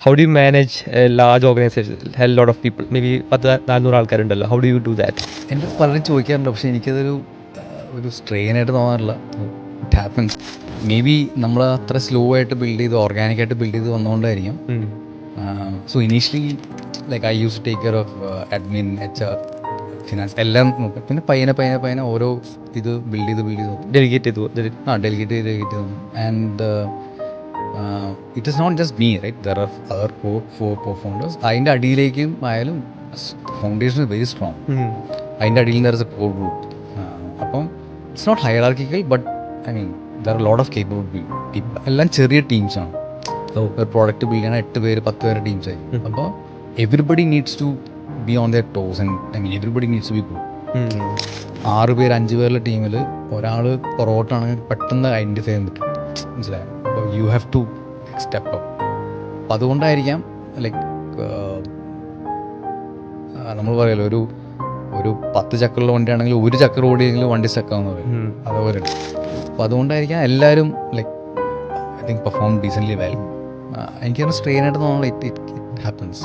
How do you manage a large organization, a lot of people, maybe 400 ആൾക്കാരുണ്ടല്ലോ? How do you do that? എൻ്റെ പലരും ചോദിക്കാറുണ്ട്, പക്ഷേ എനിക്കതൊരു ഒരു സ്ട്രെയിനായിട്ട് തോന്നാറില്ല. It happens. മേ ബി നമ്മൾ അത്ര സ്ലോ ആയിട്ട് ബിൽഡ് ചെയ്ത് ഓർഗാനിക്കായിട്ട് ബിൽഡ് ചെയ്ത് വന്നുകൊണ്ടായിരിക്കും. So initially like I use to take care of admin, HR, finance എല്ലാം നോക്കും. പിന്നെ പയ്യനെ ഓരോ ഇത് ബിൽഡ് ചെയ്ത് ഡെലിഗേറ്റ് ചെയ്തു. ഡെലിഗേറ്റ് ചെയ്ത് തന്നു. And it is not just me, right? There are other four founders. അതിൻ്റെ അടിയിലേക്കും ആയാലും ഫൗണ്ടേഷൻ ഇസ് വെരി സ്ട്രോങ്. അതിൻ്റെ അടിയിൽ there is a core group. അപ്പം it's not hierarchical, but I mean there are lot of capable people. എല്ലാം ചെറിയ ടീംസാണ്. ഒരു product build ചെയ്യണ 8 പേര് 10 പേരുടെ ടീംസായി. അപ്പോൾ everybody needs to be on their toes and I mean everybody needs to be good. 6 പേര് 5 പേരുടെ ടീമിൽ ഒരാൾ പുറകോട്ടാണെങ്കിൽ പെട്ടെന്ന് ഐഡൻറ്റിഫൈ ചെയ്യാൻ പറ്റും. മനസ്സിലായോ? അപ്പോൾ you have to step up. അപ്പം അതുകൊണ്ടായിരിക്കാം ലൈക്ക് നമ്മൾ പറയുമല്ലോ, ഒരു 10 ചക്രമുള്ള വണ്ടിയാണെങ്കിൽ 1 ചക്രം ഓടിയെങ്കിലും വണ്ടി സ്റ്റക്കാന്ന് പറയും. അതുപോലെ. അപ്പോൾ അതുകൊണ്ടായിരിക്കാം എല്ലാവരും like I think perform decently well. എനിക്കത് സ്ട്രെയിനായിട്ട് തോന്നുന്നത് ഇറ്റ് ഹാപ്പൻസ്.